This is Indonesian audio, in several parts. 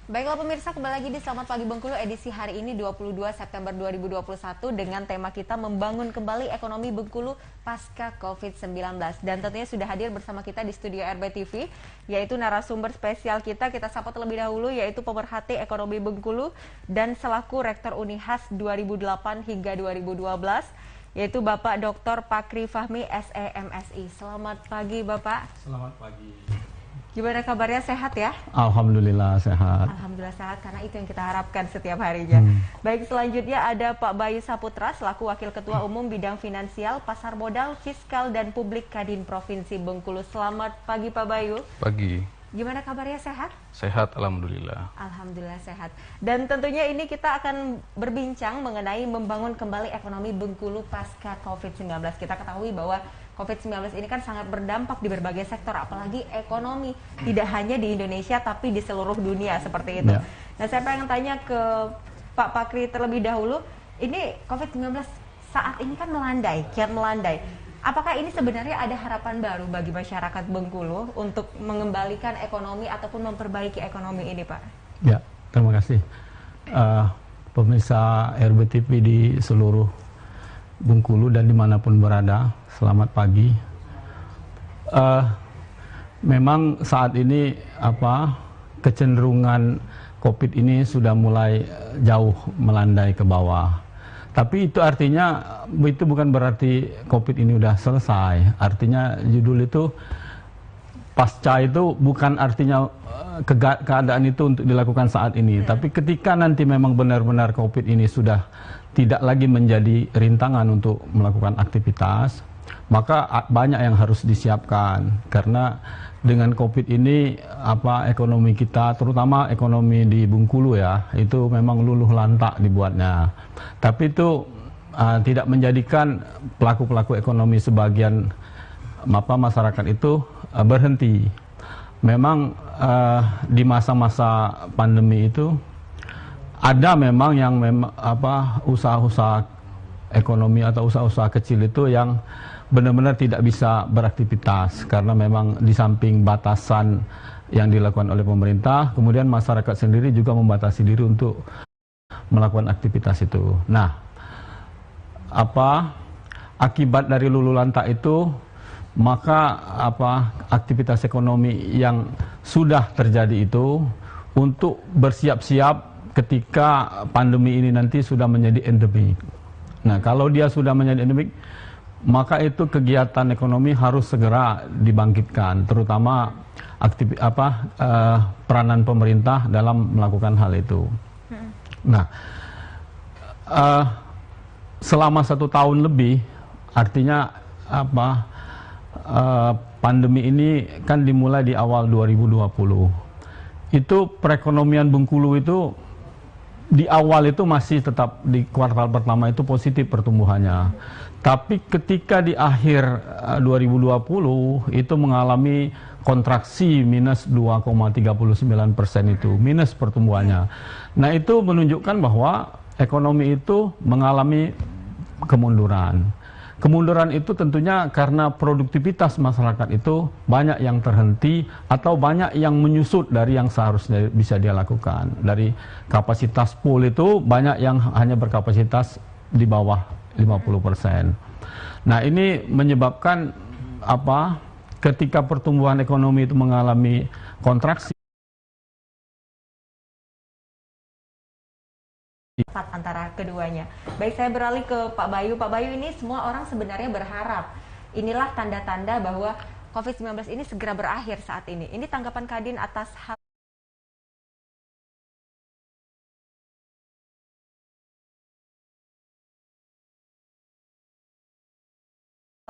Baiklah pemirsa, kembali lagi di Selamat Pagi Bengkulu edisi hari ini 22 September 2021 dengan tema kita membangun kembali ekonomi Bengkulu pasca COVID-19. Dan tentunya sudah hadir bersama kita di studio RBTV, yaitu narasumber spesial kita sapa terlebih dahulu, yaitu pemerhati ekonomi Bengkulu dan selaku Rektor Unihas 2008 hingga 2012, yaitu Bapak Dr. Pakri Fahmi, SEMSI. Selamat pagi Bapak. Selamat pagi. Gimana kabarnya, sehat ya? Alhamdulillah sehat. Alhamdulillah sehat, karena itu yang kita harapkan setiap harinya. Baik, selanjutnya ada Pak Bayu Saputra selaku Wakil Ketua Umum Bidang Finansial, Pasar Modal, Fiskal, dan Publik Kadin Provinsi Bengkulu. Selamat pagi Pak Bayu. Pagi. Gimana kabarnya, sehat? Sehat, alhamdulillah. Alhamdulillah sehat. Dan tentunya ini kita akan berbincang mengenai membangun kembali ekonomi Bengkulu pasca COVID-19. Kita ketahui bahwa COVID-19 ini kan sangat berdampak di berbagai sektor, apalagi ekonomi. Tidak hanya di Indonesia, tapi di seluruh dunia seperti itu. Ya. Nah, saya pengen tanya ke Pak Pakri terlebih dahulu. Ini COVID-19 saat ini kan melandai, kian melandai. Apakah ini sebenarnya ada harapan baru bagi masyarakat Bengkulu untuk mengembalikan ekonomi ataupun memperbaiki ekonomi ini, Pak? Ya, terima kasih. Pemirsa RBTV di seluruh Bengkulu dan dimanapun berada, selamat pagi. Memang saat ini kecenderungan COVID ini sudah mulai jauh melandai ke bawah. Tapi itu artinya, itu bukan berarti COVID ini udah selesai. Artinya judul itu, pasca itu bukan artinya keadaan itu untuk dilakukan saat ini. Tapi ketika nanti memang benar-benar COVID ini sudah tidak lagi menjadi rintangan untuk melakukan aktivitas, maka banyak yang harus disiapkan. Karena dengan COVID ini ekonomi kita, terutama ekonomi di Bengkulu ya, itu memang luluh lantak dibuatnya. Tapi itu tidak menjadikan pelaku-pelaku ekonomi sebagian masyarakat itu berhenti. Memang di masa-masa pandemi itu ada memang yang usaha-usaha ekonomi atau usaha-usaha kecil itu yang benar-benar tidak bisa beraktivitas karena memang di samping batasan yang dilakukan oleh pemerintah, kemudian masyarakat sendiri juga membatasi diri untuk melakukan aktivitas itu. Nah, akibat dari luluh lantak itu, maka aktivitas ekonomi yang sudah terjadi itu untuk bersiap-siap ketika pandemi ini nanti sudah menjadi endemik. Nah, kalau dia sudah menjadi endemik, maka itu kegiatan ekonomi harus segera dibangkitkan, terutama peranan pemerintah dalam melakukan hal itu. Nah, selama 1 tahun lebih, artinya pandemi ini kan dimulai di awal 2020. Itu perekonomian Bengkulu itu di awal itu masih tetap di kuartal pertama itu positif pertumbuhannya. Tapi ketika di akhir 2020 itu mengalami kontraksi minus 2,39% itu, minus pertumbuhannya. Nah, itu menunjukkan bahwa ekonomi itu mengalami kemunduran. Kemunduran itu tentunya karena produktivitas masyarakat itu banyak yang terhenti atau banyak yang menyusut dari yang seharusnya bisa dia lakukan. Dari kapasitas pool itu banyak yang hanya berkapasitas di bawah 50%. Nah, ini menyebabkan ketika pertumbuhan ekonomi itu mengalami kontraksi antara keduanya. Baik, saya beralih ke Pak Bayu. Pak Bayu, ini semua orang sebenarnya berharap inilah tanda-tanda bahwa COVID-19 ini segera berakhir saat ini. Ini tanggapan Kadin atas hal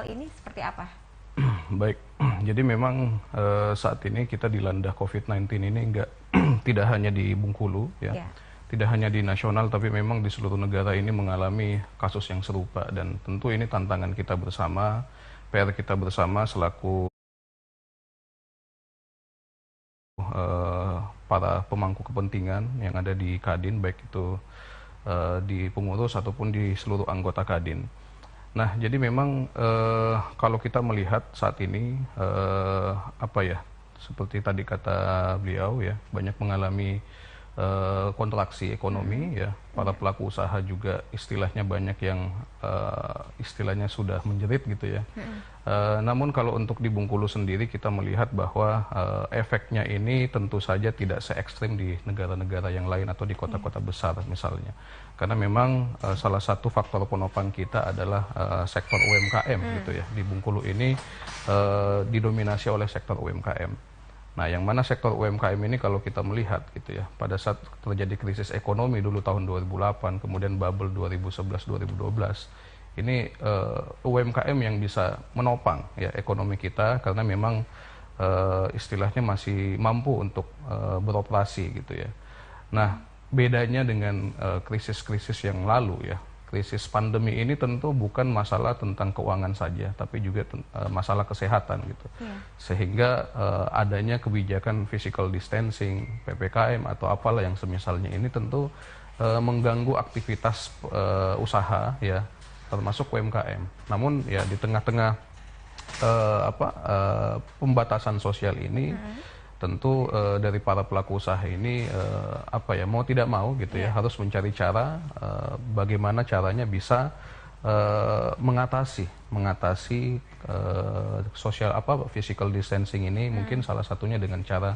ini seperti apa? Baik, jadi memang saat ini kita dilanda COVID-19 ini tidak hanya di Bengkulu ya. Tidak hanya di nasional, tapi memang di seluruh negara ini mengalami kasus yang serupa. Dan tentu ini tantangan kita bersama, PR kita bersama selaku para pemangku kepentingan yang ada di Kadin, baik itu di pengurus ataupun di seluruh anggota Kadin. Nah, jadi memang kalau kita melihat saat ini, seperti tadi kata beliau ya, banyak mengalami kontraksi ekonomi ya, para pelaku usaha juga istilahnya banyak yang istilahnya sudah menjerit gitu ya. Namun kalau untuk di Bengkulu sendiri kita melihat bahwa efeknya ini tentu saja tidak se ekstrim di negara-negara yang lain atau di kota-kota besar misalnya, karena memang salah satu faktor penopang kita adalah sektor UMKM gitu ya. Di Bengkulu ini didominasi oleh sektor UMKM. Nah, yang mana sektor UMKM ini kalau kita melihat gitu ya, pada saat terjadi krisis ekonomi dulu tahun 2008, kemudian bubble 2011-2012, ini UMKM yang bisa menopang ya ekonomi kita, karena memang istilahnya masih mampu untuk beroperasi gitu ya. Nah, bedanya dengan krisis-krisis yang lalu ya, krisis pandemi ini tentu bukan masalah tentang keuangan saja, tapi juga masalah kesehatan gitu. Sehingga adanya kebijakan physical distancing, PPKM atau apalah yang semisalnya ini tentu mengganggu aktivitas usaha ya, termasuk UMKM. Namun ya di tengah-tengah pembatasan sosial ini, tentu dari para pelaku usaha ini mau tidak mau gitu ya, harus mencari cara bagaimana caranya bisa mengatasi physical distancing ini, mungkin salah satunya dengan cara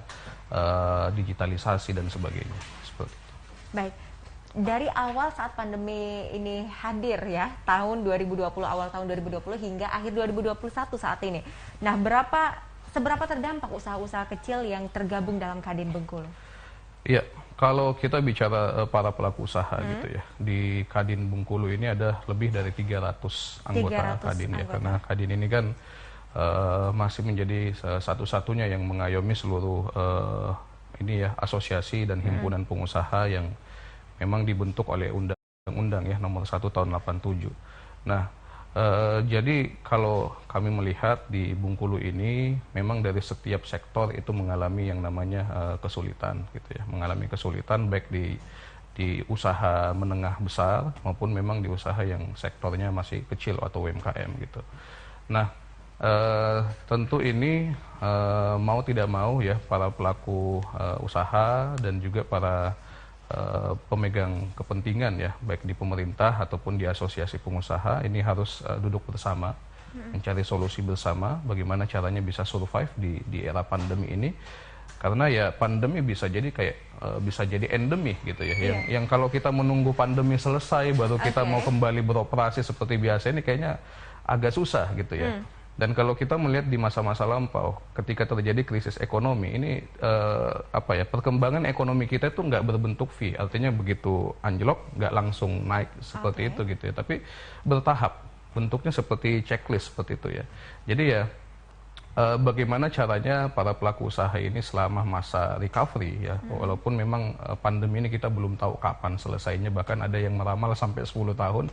digitalisasi dan sebagainya seperti itu. Baik. Dari awal saat pandemi ini hadir ya, tahun 2020, awal tahun 2020 hingga akhir 2021 saat ini. Nah, seberapa terdampak usaha-usaha kecil yang tergabung dalam Kadin Bengkulu? Iya, kalau kita bicara para pelaku usaha gitu ya, di Kadin Bengkulu ini ada lebih dari 300 anggota Kadin ya, karena Kadin ini kan masih menjadi satu-satunya yang mengayomi seluruh asosiasi dan himpunan pengusaha yang memang dibentuk oleh Undang-Undang ya nomor 1 tahun 87. Nah, jadi kalau kami melihat di Bengkulu ini memang dari setiap sektor itu mengalami yang namanya kesulitan gitu ya, mengalami kesulitan baik di usaha menengah besar maupun memang di usaha yang sektornya masih kecil atau UMKM gitu. Nah, tentu ini mau tidak mau ya para pelaku usaha dan juga para pemegang kepentingan ya, baik di pemerintah ataupun di asosiasi pengusaha ini harus duduk bersama, mencari solusi bersama bagaimana caranya bisa survive di era pandemi ini, karena ya pandemi bisa jadi bisa jadi endemi gitu ya, yang kalau kita menunggu pandemi selesai baru kita mau kembali beroperasi seperti biasa ini kayaknya agak susah gitu ya. Dan kalau kita melihat di masa-masa lampau, ketika terjadi krisis ekonomi, ini perkembangan ekonomi kita itu nggak berbentuk V, artinya begitu anjlok nggak langsung naik seperti itu gitu ya, tapi bertahap, bentuknya seperti checklist seperti itu ya. Jadi ya bagaimana caranya para pelaku usaha ini selama masa recovery ya, walaupun memang pandemi ini kita belum tahu kapan selesainya, bahkan ada yang meramal sampai 10 tahun,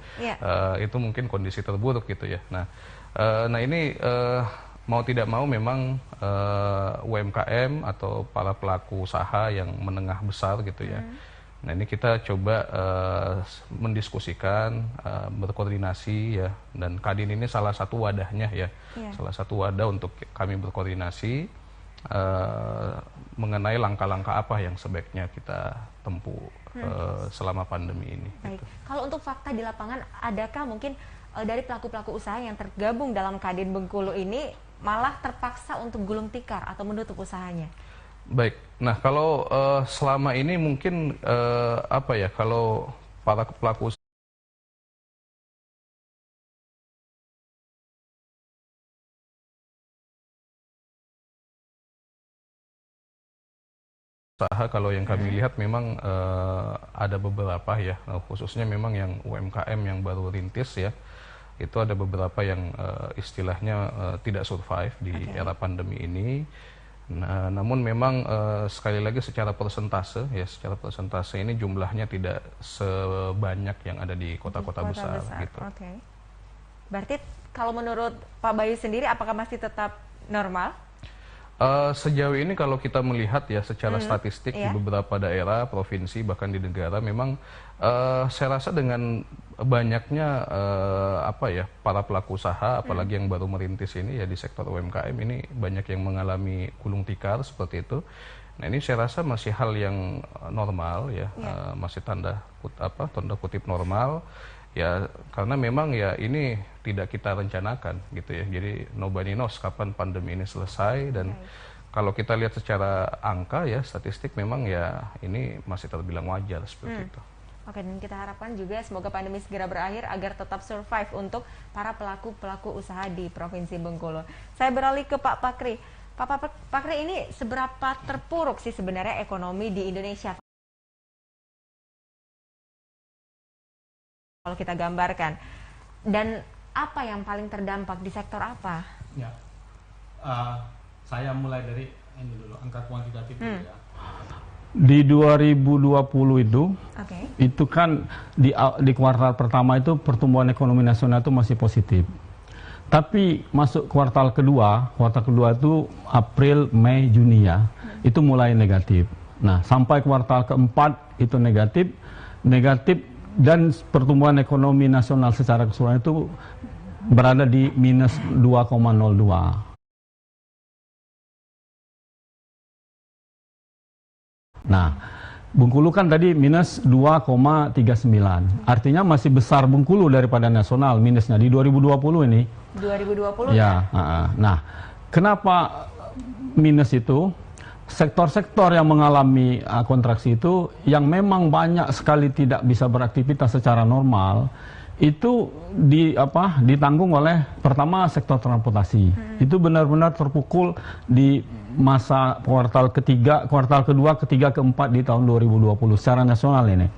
itu mungkin kondisi terburuk gitu ya. Nah ini mau tidak mau memang UMKM atau para pelaku usaha yang menengah besar gitu ya. Nah ini kita coba mendiskusikan, berkoordinasi ya, dan Kadin ini salah satu wadahnya ya, salah satu wadah untuk kami berkoordinasi mengenai langkah-langkah apa yang sebaiknya kita tempuh selama pandemi ini. Baik. Gitu. Kalau untuk fakta di lapangan, adakah mungkin dari pelaku-pelaku usaha yang tergabung dalam Kadin Bengkulu ini malah terpaksa untuk gulung tikar atau menutup usahanya? Baik, nah kalau selama ini mungkin kalau para pelaku usaha kalau yang kami lihat memang ada beberapa ya, khususnya memang yang UMKM yang baru rintis ya, itu ada beberapa yang istilahnya tidak survive di era pandemi ini. Nah, namun memang sekali lagi secara persentase ini jumlahnya tidak sebanyak yang ada di kota-kota besar gitu. Berarti kalau menurut Pak Bayu sendiri apakah masih tetap normal? Sejauh ini kalau kita melihat ya secara statistik di beberapa daerah, provinsi, bahkan di negara, memang saya rasa dengan banyaknya para pelaku usaha, apalagi yang baru merintis ini ya di sektor UMKM ini banyak yang mengalami gulung tikar seperti itu. Nah ini saya rasa masih hal yang normal ya, masih tanda kutip normal ya, karena memang ya ini tidak kita rencanakan gitu ya. Jadi nobody knows kapan pandemi ini selesai, dan kalau kita lihat secara angka ya, statistik memang ya ini masih terbilang wajar seperti itu. Oke, dan kita harapkan juga semoga pandemi segera berakhir agar tetap survive untuk para pelaku usaha di Provinsi Bengkulu. Saya beralih ke Pak Pakri. Pak Pakri, ini seberapa terpuruk sih sebenarnya ekonomi di Indonesia? Kalau kita gambarkan, dan apa yang paling terdampak di sektor apa? Ya, saya mulai dari ini dulu, angka kuantitatif dulu ya. Di 2020 itu kan di kuartal pertama itu pertumbuhan ekonomi nasional itu masih positif. Tapi masuk kuartal kedua itu April, Mei, Juni ya, itu mulai negatif. Nah, sampai kuartal keempat itu negatif, dan pertumbuhan ekonomi nasional secara keseluruhan itu berada di minus 2,02. Nah, Bengkulu kan tadi minus 2,39. Artinya masih besar Bengkulu daripada nasional minusnya di 2020 ini. 2020 ya? Nah, kenapa minus itu? Sektor-sektor yang mengalami kontraksi itu, yang memang banyak sekali tidak bisa beraktivitas secara normal, itu ditanggung oleh pertama sektor transportasi. Itu benar-benar terpukul di masa kuartal kedua, ketiga, keempat di tahun 2020 secara nasional ini.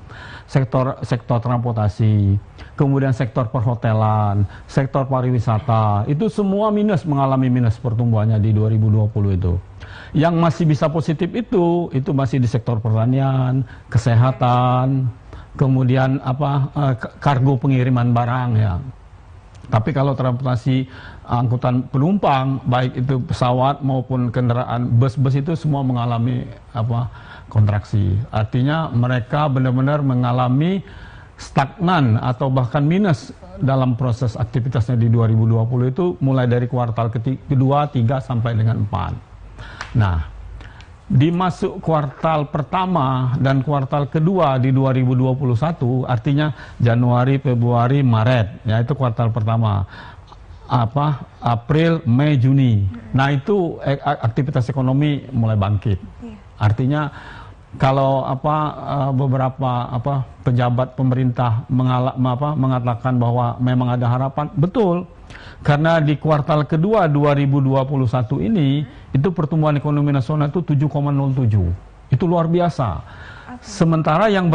Sektor transportasi, kemudian sektor perhotelan, sektor pariwisata, itu semua mengalami minus pertumbuhannya di 2020 itu. Yang masih bisa positif itu masih di sektor pertanian, kesehatan, kemudian kargo pengiriman barang ya. Tapi kalau transportasi angkutan penumpang, baik itu pesawat maupun kendaraan bus-bus, itu semua mengalami kontraksi. Artinya mereka benar-benar mengalami stagnan atau bahkan minus dalam proses aktivitasnya di 2020 itu, mulai dari kuartal kedua, 3 sampai dengan 4. Nah, di masuk kuartal pertama dan kuartal kedua di 2021, artinya Januari, Februari, Maret, ya itu kuartal pertama. April, Mei, Juni. Nah, itu aktivitas ekonomi mulai bangkit. Artinya kalau beberapa pejabat pemerintah mengatakan bahwa memang ada harapan, betul. Karena di kuartal kedua 2021 ini, itu pertumbuhan ekonomi nasional itu 7,07. Itu luar biasa. Sementara yang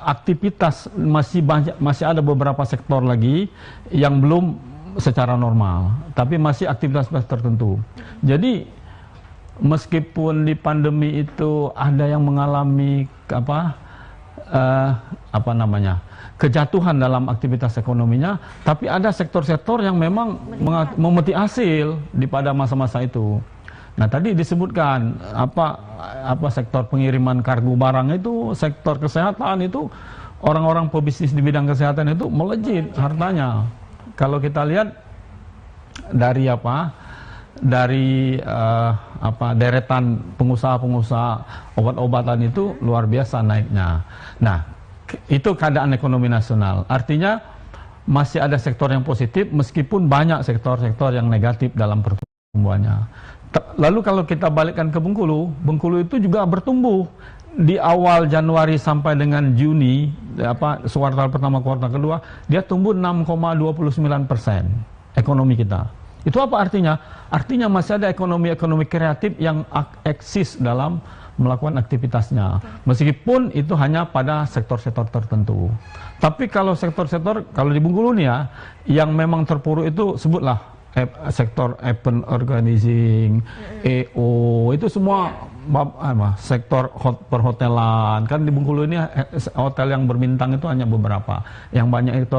aktivitas masih ada beberapa sektor lagi yang belum secara normal, tapi masih aktivitas tertentu. Jadi meskipun di pandemi itu ada yang mengalami kejatuhan dalam aktivitas ekonominya, tapi ada sektor-sektor yang memang memetik hasil pada masa-masa itu. Nah, tadi disebutkan sektor pengiriman kargo barang itu, sektor kesehatan itu, orang-orang pebisnis di bidang kesehatan itu melejit hartanya. Kalau kita lihat dari deretan pengusaha-pengusaha obat-obatan itu luar biasa naiknya. Nah, itu keadaan ekonomi nasional. Artinya masih ada sektor yang positif meskipun banyak sektor-sektor yang negatif dalam pertumbuhannya. Lalu kalau kita balikkan ke Bengkulu, Bengkulu itu juga bertumbuh di awal Januari sampai dengan Juni, kuartal pertama, kuartal kedua, dia tumbuh 6,29% ekonomi kita. Itu apa artinya? Artinya masih ada ekonomi kreatif yang eksis dalam melakukan aktivitasnya. Meskipun itu hanya pada sektor-sektor tertentu. Tapi kalau sektor-sektor, kalau di Bengkulu nih ya, yang memang terpuruk itu sebutlah sektor event organizing, EO, itu semua sektor perhotelan. Kan di Bengkulu ini hotel yang berbintang itu hanya beberapa. Yang banyak itu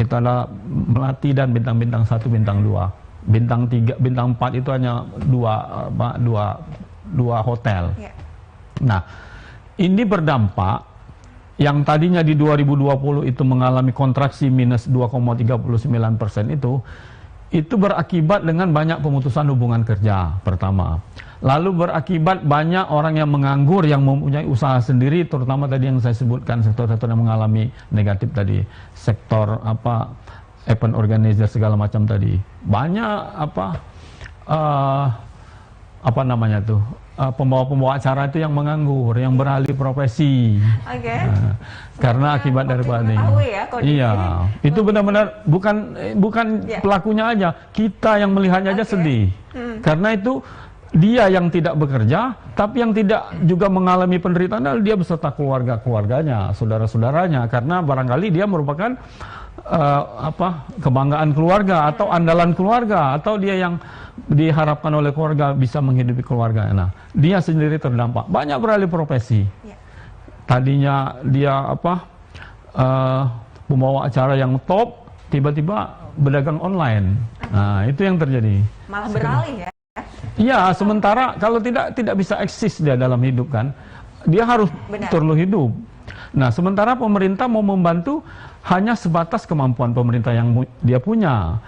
adalah Melati dan bintang-bintang 1, bintang 2. Bintang 3, bintang 4 itu hanya dua hotel. Nah, ini berdampak yang tadinya di 2020 itu mengalami kontraksi minus 2,39% itu berakibat dengan banyak pemutusan hubungan kerja pertama. lalu berakibat banyak orang yang menganggur yang mempunyai usaha sendiri, terutama tadi yang saya sebutkan sektor-sektor yang mengalami negatif tadi, sektor event organizer segala macam tadi, banyak pembawa-pembawa acara itu yang menganggur, yang beralih profesi. Karena akibat daripada ini. Iya, itu benar-benar bukan pelakunya aja, kita yang melihatnya aja sedih. Karena itu dia yang tidak bekerja, tapi yang tidak juga mengalami penderitaan adalah dia beserta keluarganya, saudara-saudaranya, karena barangkali dia merupakan kebanggaan keluarga atau andalan keluarga, atau dia yang diharapkan oleh keluarga bisa menghidupi keluarga. Nah, dia sendiri terdampak, banyak beralih profesi. Tadinya dia pembawa acara yang top, tiba-tiba berdagang online. Nah, itu yang terjadi. Malah beralih ya. Iya, sementara kalau tidak bisa eksis dia dalam hidup kan, dia harus perlu hidup. Nah, sementara pemerintah mau membantu hanya sebatas kemampuan pemerintah yang dia punya,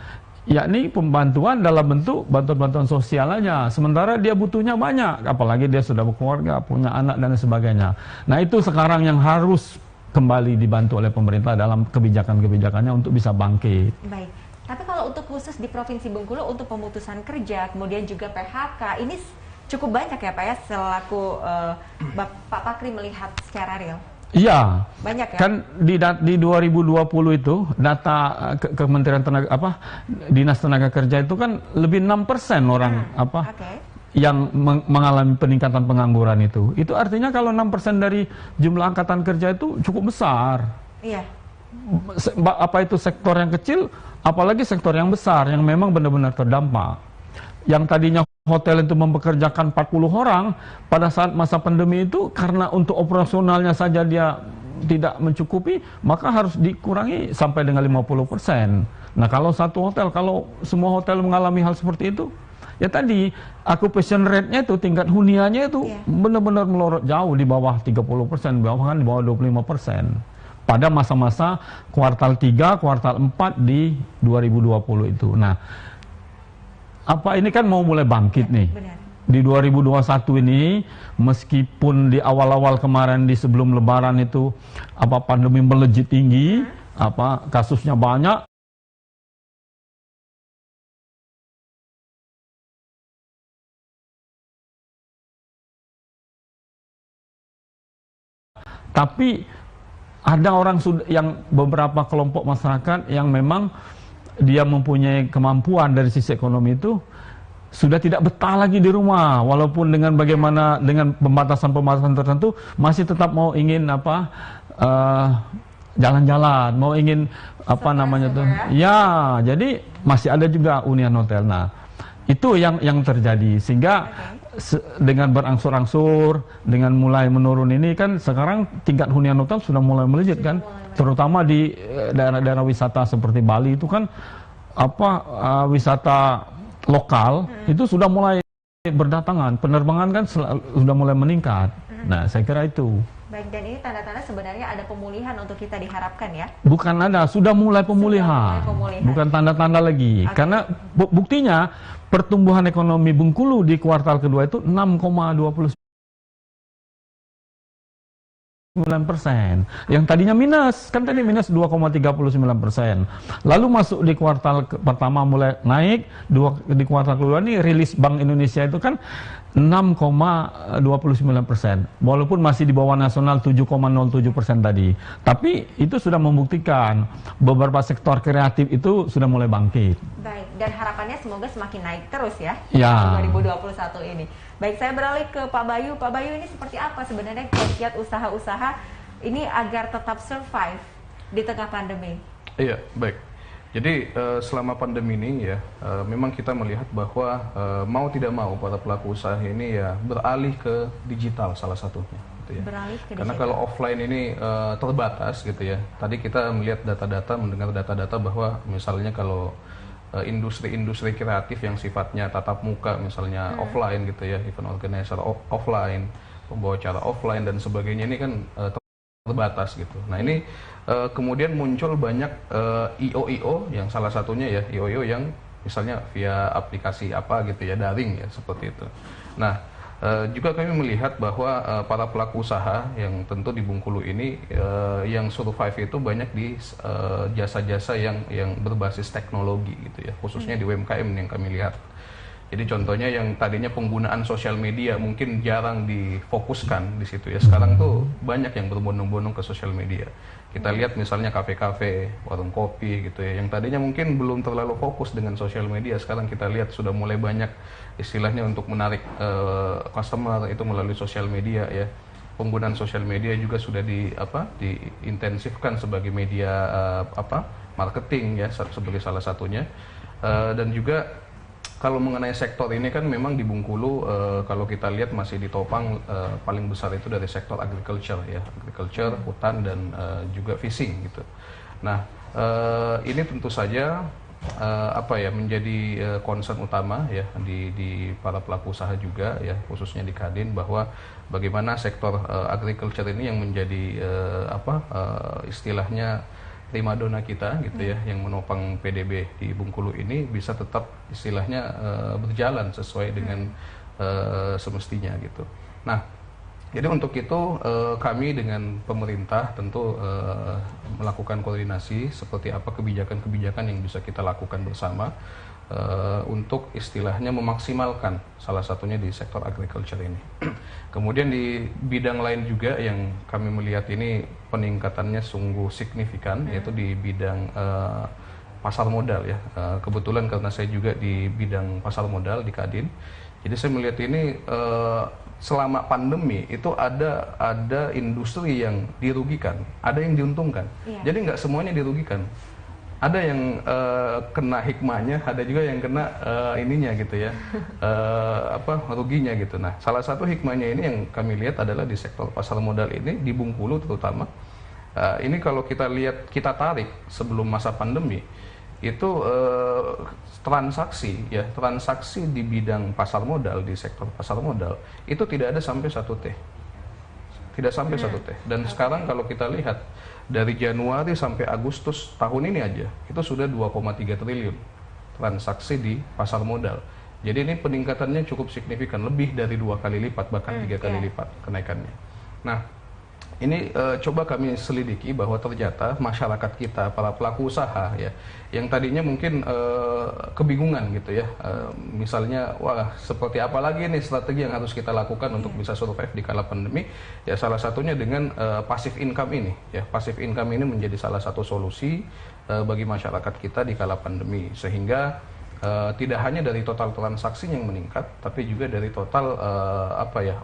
yakni pembantuan dalam bentuk bantuan-bantuan sosial aja. Sementara dia butuhnya banyak, apalagi dia sudah berkeluarga, punya anak dan sebagainya. Nah, itu sekarang yang harus kembali dibantu oleh pemerintah dalam kebijakan-kebijakannya untuk bisa bangkit. Baik. Tapi kalau untuk khusus di Provinsi Bengkulu untuk pemutusan kerja, kemudian juga PHK, ini cukup banyak ya Pak ya, selaku Pak Pakri melihat secara real? Iya. Banyak ya? Kan di 2020 itu data Kementerian Dinas Tenaga Kerja itu kan lebih 6% orang yang mengalami peningkatan pengangguran itu. Itu artinya kalau 6% dari jumlah angkatan kerja itu cukup besar. Iya. Apa itu sektor yang kecil, apalagi sektor yang besar yang memang benar-benar terdampak. Yang tadinya hotel itu mempekerjakan 40 orang, pada saat masa pandemi itu karena untuk operasionalnya saja dia tidak mencukupi, maka harus dikurangi sampai dengan 50%. Nah, kalau satu hotel, kalau semua hotel mengalami hal seperti itu, ya tadi occupation rate-nya itu, tingkat huniannya itu benar-benar melorot jauh di bawah 30%, bahkan di bawah 25%. Pada masa-masa kuartal 3, kuartal 4 di 2020 itu. Nah, ini kan mau mulai bangkit nih. Benar. Di 2021 ini, meskipun di awal-awal kemarin di sebelum Lebaran itu pandemi melejit tinggi, kasusnya banyak. Tapi ada orang yang beberapa kelompok masyarakat yang memang dia mempunyai kemampuan dari sisi ekonomi itu sudah tidak betah lagi di rumah, walaupun dengan dengan pembatasan-pembatasan tertentu masih tetap mau ingin jalan-jalan, mau ingin ya, jadi masih ada juga hunian hotel. Nah, itu yang terjadi, sehingga dengan berangsur-angsur, dengan mulai menurun ini kan sekarang tingkat hunian hotel sudah mulai melejit kan, terutama di daerah-daerah wisata seperti Bali itu kan wisata lokal itu sudah mulai berdatangan, penerbangan kan sudah mulai meningkat. Nah, saya kira itu. Baik, dan ini tanda-tanda sebenarnya ada pemulihan untuk kita diharapkan ya? Bukan ada, sudah mulai pemulihan. Bukan tanda-tanda lagi. Karena buktinya pertumbuhan ekonomi Bengkulu di kuartal kedua itu 6,29%. Yang tadinya minus, kan tadi minus 2,39%. Lalu masuk di kuartal pertama mulai naik, di kuartal kedua ini rilis Bank Indonesia itu kan 6,29%. Walaupun masih di bawah nasional 7,07% tadi. Tapi itu sudah membuktikan beberapa sektor kreatif itu sudah mulai bangkit. Baik, dan harapannya semoga semakin naik terus ya, ya. 2021 ini. Baik, saya beralih ke Pak Bayu. Pak Bayu, ini seperti apa sebenarnya kiat usaha-usaha ini agar tetap survive di tengah pandemi? Iya, baik. Jadi selama pandemi ini ya, memang kita melihat bahwa mau tidak mau para pelaku usaha ini ya beralih ke digital salah satunya. Gitu ya. Beralih ke Karena digital. kalau offline ini terbatas gitu ya. Tadi kita melihat data-data, mendengar data-data bahwa misalnya kalau industri-industri kreatif yang sifatnya tatap muka misalnya offline gitu ya, event organizer offline, pembawa acara offline dan sebagainya, ini kan terbatas gitu. Nah, ini kemudian muncul banyak IO-IO yang salah satunya ya IO-IO yang misalnya via aplikasi apa gitu ya, daring ya, seperti itu. Nah, juga kami melihat bahwa para pelaku usaha yang tentu di Bengkulu ini yang survive itu banyak di jasa-jasa yang berbasis teknologi gitu ya, khususnya di UMKM yang kami lihat. Jadi contohnya yang tadinya penggunaan sosial media mungkin jarang difokuskan di situ ya, sekarang tuh banyak yang berbondong-bondong ke sosial media. Kita lihat misalnya kafe-kafe, warung kopi gitu ya, yang tadinya mungkin belum terlalu fokus dengan sosial media, sekarang kita lihat sudah mulai banyak istilahnya untuk menarik customer itu melalui sosial media ya. Penggunaan sosial media juga sudah diintensifkan sebagai media marketing ya, sebagai salah satunya. Dan juga kalau mengenai sektor ini kan memang di Bengkulu kalau kita lihat masih ditopang paling besar itu dari sektor agriculture ya, agriculture, hutan dan juga fishing gitu. Nah, ini tentu saja menjadi concern utama ya di para pelaku usaha juga ya, khususnya di Kadin, bahwa bagaimana sektor agriculture ini yang menjadi istilahnya primadona kita gitu ya, yang menopang PDB di Bengkulu ini bisa tetap istilahnya berjalan sesuai dengan semestinya gitu. Nah, jadi untuk itu kami dengan pemerintah tentu melakukan koordinasi seperti apa kebijakan-kebijakan yang bisa kita lakukan bersama untuk istilahnya memaksimalkan salah satunya di sektor agriculture ini. Kemudian di bidang lain juga yang kami melihat ini peningkatannya sungguh signifikan, yaitu di bidang pasar modal ya. Kebetulan karena saya juga di bidang pasar modal di Kadin, jadi saya melihat ini selama pandemi itu ada industri yang dirugikan, ada yang diuntungkan. Jadi nggak semuanya dirugikan. Ada yang kena hikmahnya, ada juga yang kena ininya gitu ya, ruginya gitu. Nah, salah satu hikmahnya ini yang kami lihat adalah di sektor pasar modal ini, di Bengkulu terutama. Ini kalau kita lihat, kita tarik sebelum masa pandemi, itu transaksi di bidang pasar modal, di sektor pasar modal, itu tidak ada sampai 1 T. Tidak sampai 1 T. Dan sekarang kalau kita lihat, dari Januari sampai Agustus tahun ini aja, itu sudah 2,3 triliun transaksi di pasar modal. Jadi ini peningkatannya cukup signifikan, lebih dari 2 kali lipat, bahkan 3 kali lipat kenaikannya. Nah, ini coba kami selidiki bahwa ternyata masyarakat kita, para pelaku usaha ya, yang tadinya mungkin kebingungan gitu ya, misalnya wah seperti apa lagi nih strategi yang harus kita lakukan untuk bisa survive di kala pandemi, ya salah satunya dengan passive income ini ya. Passive income ini menjadi salah satu solusi bagi masyarakat kita di kala pandemi, sehingga tidak hanya dari total transaksi yang meningkat, tapi juga dari total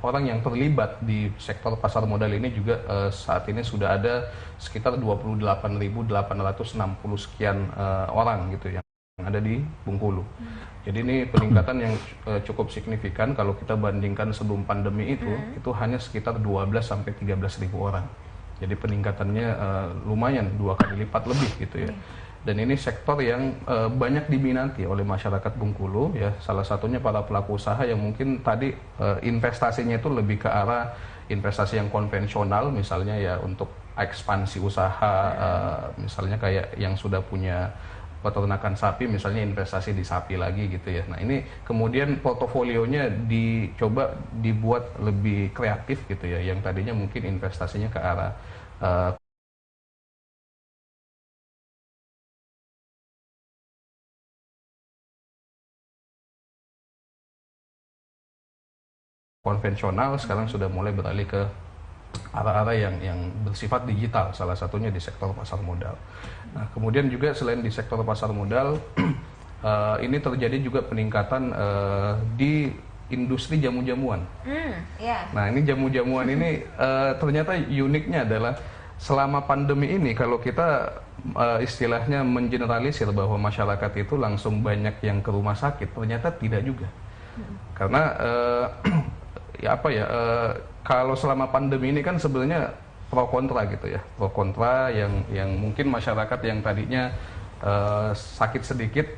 orang yang terlibat di sektor pasar modal ini juga saat ini sudah ada sekitar 28.860 sekian orang gitu yang ada di Bengkulu. Jadi ini peningkatan yang cukup signifikan kalau kita bandingkan sebelum pandemi itu hanya sekitar 12 sampai 13.000 orang. Jadi peningkatannya lumayan 2 kali lipat lebih gitu ya. Dan ini sektor yang banyak diminati oleh masyarakat Bengkulu ya, salah satunya para pelaku usaha yang mungkin tadi investasinya itu lebih ke arah investasi yang konvensional, misalnya ya untuk ekspansi usaha, misalnya kayak yang sudah punya peternakan sapi, misalnya investasi di sapi lagi gitu ya. Nah ini kemudian portofolionya dicoba dibuat lebih kreatif gitu ya, yang tadinya mungkin investasinya ke arah konvensional, sekarang sudah mulai beralih ke arah-arah yang bersifat digital, salah satunya di sektor pasar modal. Nah, kemudian juga selain di sektor pasar modal, ini terjadi juga peningkatan di industri jamu-jamuan. Nah, ini jamu-jamuan ini ternyata uniknya adalah selama pandemi ini kalau kita istilahnya mengeneralisir bahwa masyarakat itu langsung banyak yang ke rumah sakit, ternyata tidak juga. Karena kalau selama pandemi ini kan sebenarnya pro kontra gitu ya, pro kontra yang mungkin masyarakat yang tadinya sakit sedikit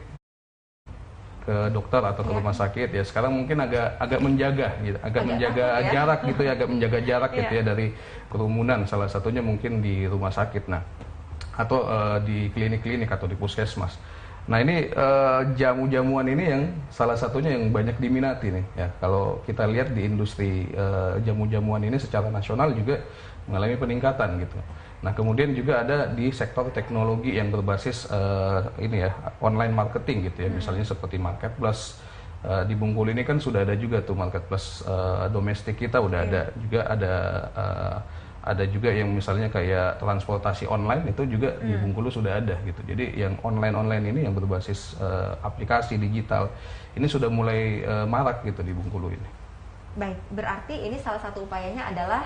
ke dokter atau ke rumah sakit ya, sekarang mungkin agak menjaga gitu, agak menjaga jarak gitu ya, agak menjaga jarak gitu ya dari kerumunan, salah satunya mungkin di rumah sakit, nah atau di klinik-klinik atau di puskesmas. Nah ini jamu-jamuan ini yang salah satunya yang banyak diminati nih ya. Kalau kita lihat di industri jamu-jamuan ini secara nasional juga mengalami peningkatan gitu. Nah kemudian juga ada di sektor teknologi yang berbasis ini ya online marketing gitu ya. Misalnya seperti Marketplace di Bengkulu ini kan sudah ada juga tuh Marketplace domestik kita udah ada juga ada juga yang misalnya kayak transportasi online itu juga di Bengkulu sudah ada gitu. Jadi yang online ini yang berbasis aplikasi digital ini sudah mulai marak gitu di Bengkulu ini. Baik, berarti ini salah satu upayanya adalah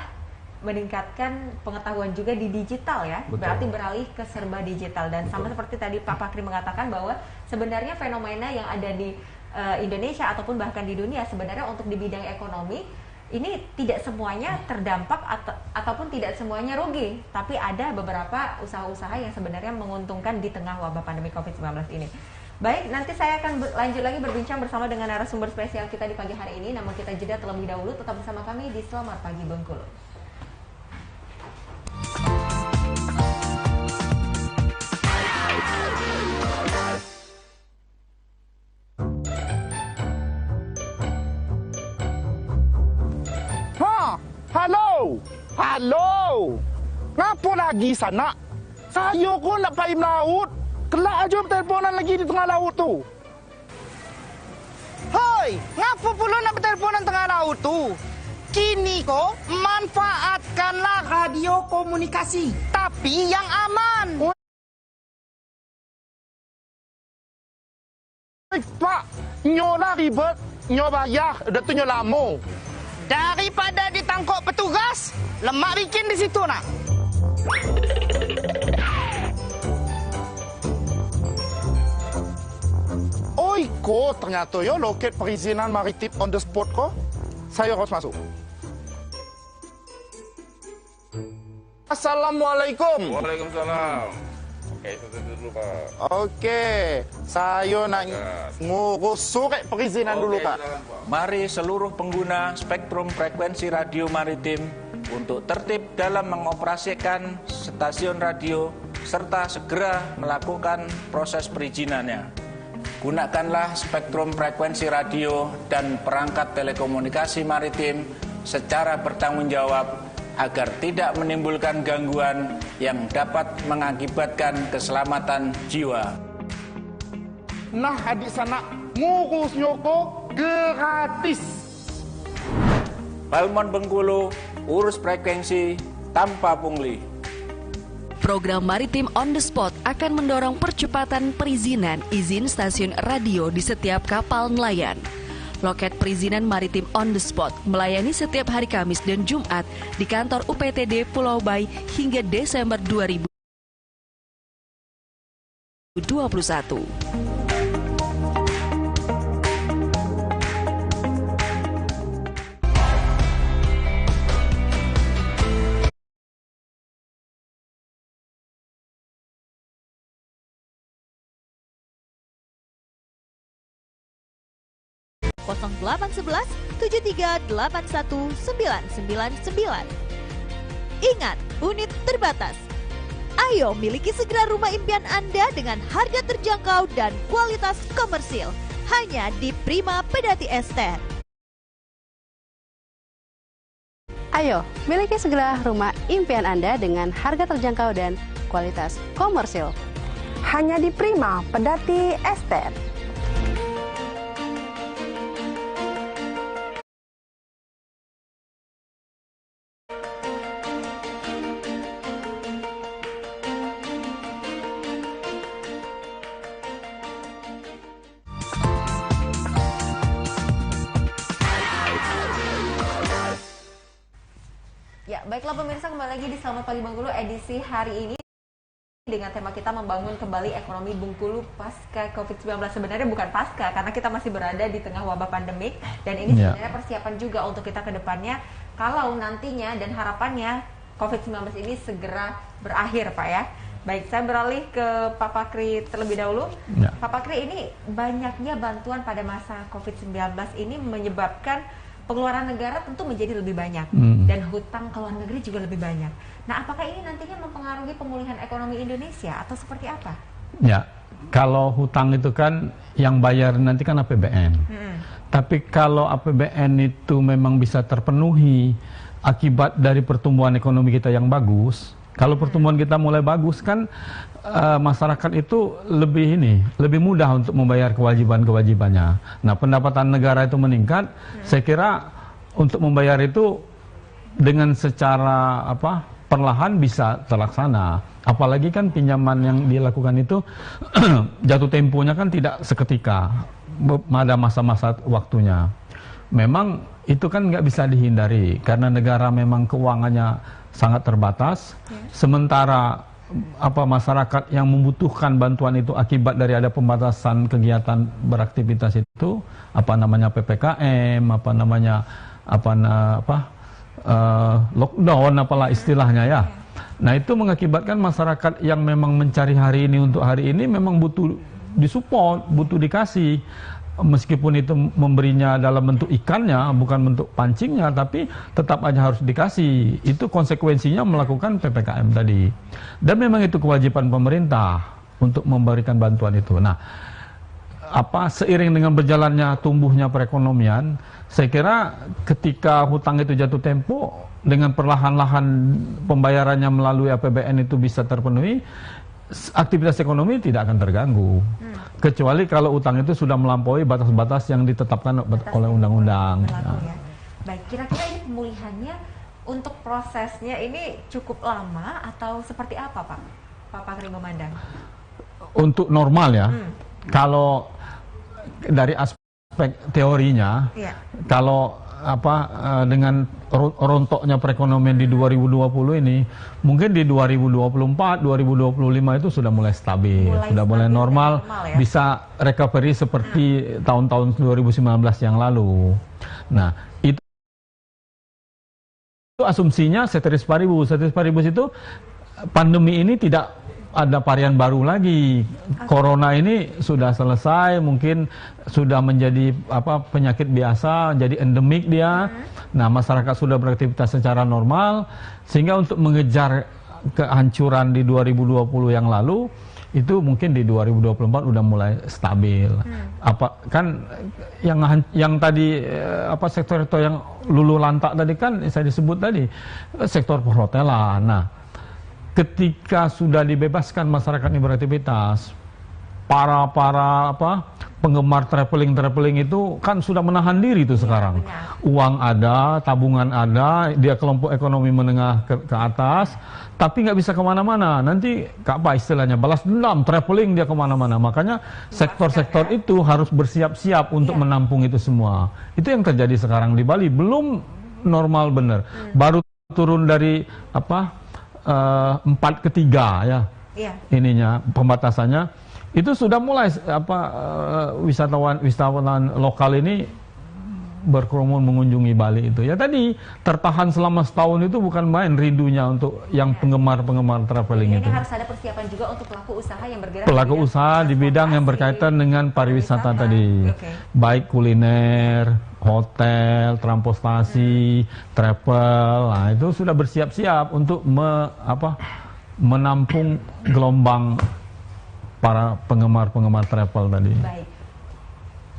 meningkatkan pengetahuan juga di digital ya. Betul. Berarti beralih ke serba digital dan sama seperti tadi Pak Fakri mengatakan bahwa sebenarnya fenomena yang ada di Indonesia ataupun bahkan di dunia sebenarnya untuk di bidang ekonomi ini tidak semuanya terdampak ataupun tidak semuanya rugi, tapi ada beberapa usaha-usaha yang sebenarnya menguntungkan di tengah wabah pandemi COVID-19 ini. Baik, nanti saya akan lanjut lagi berbincang bersama dengan narasumber spesial kita di pagi hari ini, namun kita jeda terlebih dahulu, tetap bersama kami di Selamat Pagi Bengkulu. Halo, ngapo lagi sana? Saya kok nak pergi melaut. Kelak aja berteleponan lagi di tengah laut tu. Hoi, ngapo pula nak berteleponan tengah laut tu? Kini kok manfaatkanlah radio komunikasi, tapi yang aman. Pak, nyola ribet, nyoba bayar, dah tu nyola lama. Daripada ditangkap petugas, lemak bikin di situ nak. Oi, kok ternyata ya loket perizinan maritim on the spot kok. Saya harus masuk. Assalamualaikum. Waalaikumsalam. Oke, itu dulu Pak. Oke, saya nak ngurus surat perizinan dulu Pak. Mari seluruh pengguna spektrum frekuensi radio maritim untuk tertib dalam mengoperasikan stasiun radio serta segera melakukan proses perizinannya. Gunakanlah spektrum frekuensi radio dan perangkat telekomunikasi maritim secara bertanggung jawab agar tidak menimbulkan gangguan yang dapat mengakibatkan keselamatan jiwa. Nah, adik sana ngurus nyoko gratis. Balmon Bengkulu, urus frekuensi tanpa pungli. Program Maritim on the Spot akan mendorong percepatan perizinan izin stasiun radio di setiap kapal nelayan. Loket perizinan maritim on the spot melayani setiap hari Kamis dan Jumat di kantor UPTD Pulau Bay hingga Desember 2021. (0811 7381 999). Ingat, unit terbatas. Ayo miliki segera rumah impian Anda dengan harga terjangkau dan kualitas komersil. Hanya di Prima Pedati Estate. Ayo, miliki segera rumah impian Anda dengan harga terjangkau dan kualitas komersil. Hanya di Prima Pedati Estate. Ya, baiklah pemirsa, kembali lagi di Selamat Pagi Bengkulu edisi hari ini dengan tema kita membangun kembali ekonomi Bengkulu pasca COVID-19. Sebenarnya bukan pasca, karena kita masih berada di tengah wabah pandemik dan ini sebenarnya persiapan juga untuk kita ke depannya kalau nantinya dan harapannya COVID-19 ini segera berakhir, Pak ya. Baik, saya beralih ke Pak Fakri terlebih dahulu. Ya. Pak Fakri, ini banyaknya bantuan pada masa COVID-19 ini menyebabkan pengeluaran negara tentu menjadi lebih banyak dan hutang ke luar negeri juga lebih banyak. Nah, apakah ini nantinya mempengaruhi pemulihan ekonomi Indonesia atau seperti apa? Ya, kalau hutang itu kan yang bayar nanti kan APBN. Tapi kalau APBN itu memang bisa terpenuhi akibat dari pertumbuhan ekonomi kita yang bagus, kalau pertumbuhan kita mulai bagus kan masyarakat itu lebih mudah untuk membayar kewajiban-kewajibannya. Nah, pendapatan negara itu meningkat, saya kira untuk membayar itu dengan secara perlahan bisa terlaksana. Apalagi kan pinjaman yang dilakukan itu jatuh temponya kan tidak seketika, ada masa-masa waktunya. Memang itu kan nggak bisa dihindari karena negara memang keuangannya sangat terbatas. Sementara masyarakat yang membutuhkan bantuan itu akibat dari ada pembatasan kegiatan beraktivitas itu, PPKM, lockdown apalah istilahnya ya. Nah, itu mengakibatkan masyarakat yang memang mencari hari ini untuk hari ini memang butuh disupport, butuh dikasih. Meskipun itu memberinya dalam bentuk ikannya, bukan bentuk pancingnya, tapi tetap aja harus dikasih. Itu konsekuensinya melakukan PPKM tadi. Dan memang itu kewajiban pemerintah untuk memberikan bantuan itu. Nah, seiring dengan berjalannya tumbuhnya perekonomian, saya kira ketika hutang itu jatuh tempo, dengan perlahan-lahan pembayarannya melalui APBN itu bisa terpenuhi, aktivitas ekonomi tidak akan terganggu. Kecuali kalau utang itu sudah melampaui batas-batas yang ditetapkan oleh undang-undang. Ya. Baik, kira-kira ini pemulihannya untuk prosesnya ini cukup lama atau seperti apa, Pak Pakri memandang? Untuk normal ya, kalau dari aspek teorinya, kalau dengan rontoknya perekonomian di 2020 ini, mungkin di 2024, 2025 itu sudah mulai stabil, sudah mulai normal, ya? Bisa recovery seperti tahun-tahun 2019 yang lalu. Nah, itu asumsinya ceteris paribus. Ceteris paribus itu pandemi ini tidak ada varian baru lagi. Corona ini sudah selesai, mungkin sudah menjadi penyakit biasa, jadi endemik dia. Nah, masyarakat sudah beraktivitas secara normal, sehingga untuk mengejar kehancuran di 2020 yang lalu, itu mungkin di 2024 udah mulai stabil. Yang tadi sektor yang luluh lantak tadi kan saya disebut tadi sektor perhotelan. Nah, ketika sudah dibebaskan masyarakat ini beraktivitas, para penggemar traveling itu kan sudah menahan diri itu sekarang. Uang ada, tabungan ada, dia kelompok ekonomi menengah ke atas, tapi nggak bisa kemana-mana. Nanti istilahnya balas dendam, traveling dia kemana-mana. Makanya sektor-sektor itu harus bersiap-siap untuk menampung itu semua. Itu yang terjadi sekarang di Bali, belum normal bener. Baru turun dari 4/3 ya, ininya pembatasannya itu sudah mulai wisatawan lokal ini berkerumun mengunjungi Bali itu. Ya tadi tertahan selama setahun itu bukan main rindunya untuk yang penggemar traveling itu. Harus ada persiapan juga untuk pelaku usaha yang bergerak. Pelaku usaha di bidang yang berkaitan dengan pariwisata tadi, baik kuliner, hotel, transportasi, travel. Nah, itu sudah bersiap-siap untuk menampung gelombang para penggemar travel tadi. Baik.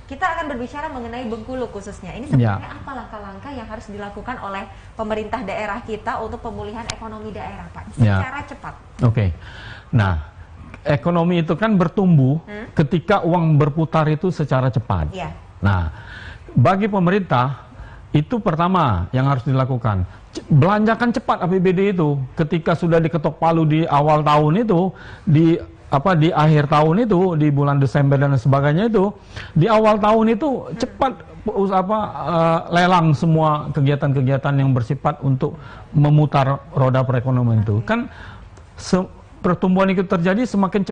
Kita akan berbicara mengenai Bengkulu khususnya. Ini sebenarnya apa langkah-langkah yang harus dilakukan oleh pemerintah daerah kita untuk pemulihan ekonomi daerah, Pak? Secara cepat. Oke. Nah, ekonomi itu kan bertumbuh ketika uang berputar itu secara cepat. Nah, bagi pemerintah itu pertama yang harus dilakukan, belanjakan cepat APBD itu. Ketika sudah diketok palu di awal tahun itu, di akhir tahun itu, di bulan Desember dan sebagainya itu, di awal tahun itu cepat lelang semua kegiatan-kegiatan yang bersifat untuk memutar roda perekonomian itu. Kan pertumbuhan itu terjadi semakin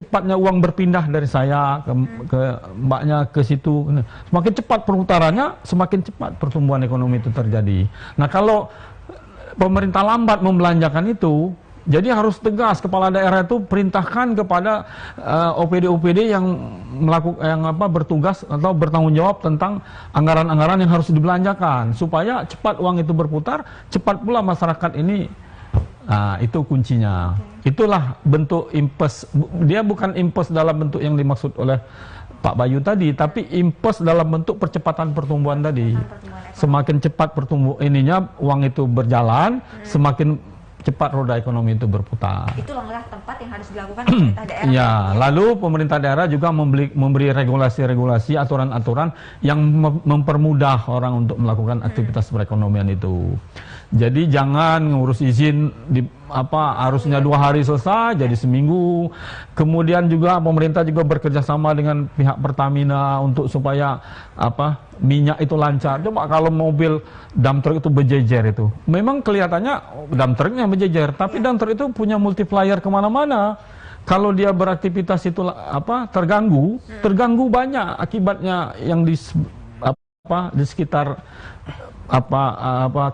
cepatnya uang berpindah dari saya ke mbaknya ke situ. Semakin cepat perputarannya, semakin cepat pertumbuhan ekonomi itu terjadi. Nah, kalau pemerintah lambat membelanjakan itu Jadi harus tegas kepala daerah itu perintahkan kepada OPD-OPD yang bertugas atau bertanggung jawab tentang anggaran-anggaran yang harus dibelanjakan supaya cepat uang itu berputar, cepat pula masyarakat ini. Nah, itu kuncinya. Itulah bentuk impes. Dia bukan impes dalam bentuk yang dimaksud oleh Pak Bayu tadi, tapi impes dalam bentuk percepatan pertumbuhan tadi. Semakin cepat uang itu berjalan, semakin cepat roda ekonomi itu berputar. Itu langkah tempat yang harus dilakukan pemerintah daerah. Ya, lalu pemerintah daerah juga memberi regulasi-regulasi, aturan-aturan yang mempermudah orang untuk melakukan aktivitas perekonomian itu. Jadi jangan ngurus izin harusnya 2 hari selesai jadi seminggu. Kemudian juga pemerintah juga bekerja sama dengan pihak Pertamina untuk supaya minyak itu lancar. Coba kalau mobil dump truck itu berjejer itu, memang kelihatannya dump trucknya berjejer, tapi dump truck itu punya multiplier kemana-mana. Kalau dia beraktivitas itu terganggu banyak akibatnya yang di sekitar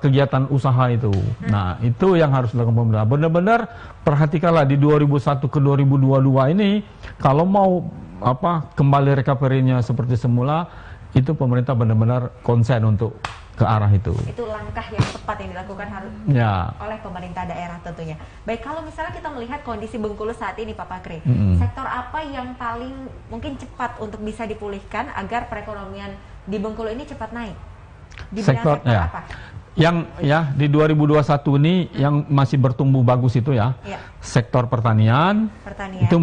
kegiatan usaha itu. Nah, itu yang harus dilakukan pemerintah. Benar-benar perhatikanlah di 2001 ke 2022 ini, kalau mau kembali recovery-nya seperti semula, itu pemerintah benar-benar konsen untuk ke arah itu. Itu langkah yang tepat yang dilakukan oleh pemerintah daerah tentunya. Baik, kalau misalnya kita melihat kondisi Bengkulu saat ini Pak Pakri, sektor apa yang paling mungkin cepat untuk bisa dipulihkan agar perekonomian di Bengkulu ini cepat naik? Di sektor apa? Yang di 2021 ini yang masih bertumbuh bagus itu sektor pertanian. Itu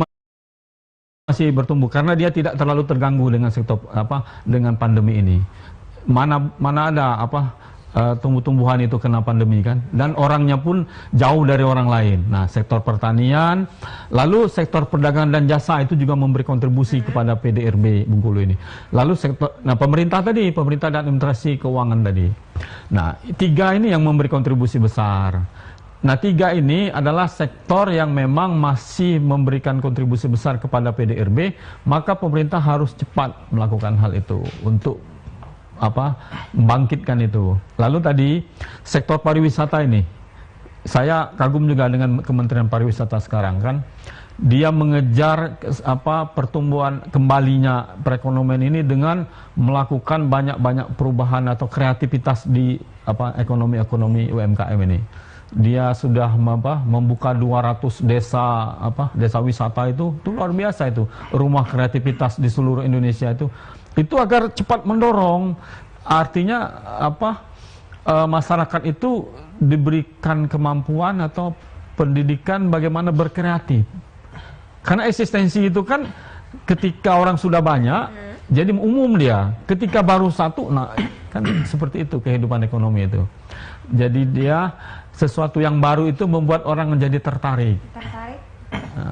masih bertumbuh karena dia tidak terlalu terganggu dengan sektor dengan pandemi ini. Mana ada tumbuh-tumbuhan itu kena pandemi kan, dan orangnya pun jauh dari orang lain. Nah, sektor pertanian, lalu sektor perdagangan dan jasa itu juga memberi kontribusi kepada PDRB Bengkulu ini. Lalu pemerintah dan administrasi keuangan tadi. Nah, 3 ini yang memberi kontribusi besar. Nah, 3 ini adalah sektor yang memang masih memberikan kontribusi besar kepada PDRB, maka pemerintah harus cepat melakukan hal itu untuk membangkitkan itu. Lalu tadi sektor pariwisata ini, saya kagum juga dengan Kementerian Pariwisata sekarang kan, dia mengejar pertumbuhan kembalinya perekonomian ini dengan melakukan banyak perubahan atau kreativitas di ekonomi UMKM ini. Dia sudah membuka 200 desa wisata itu luar biasa itu, rumah kreativitas di seluruh Indonesia itu agar cepat mendorong, artinya masyarakat itu diberikan kemampuan atau pendidikan bagaimana berkreatif. Karena eksistensi itu kan ketika orang sudah banyak, jadi umum dia. Ketika baru satu, kan seperti itu kehidupan ekonomi itu. Jadi dia sesuatu yang baru itu membuat orang menjadi tertarik.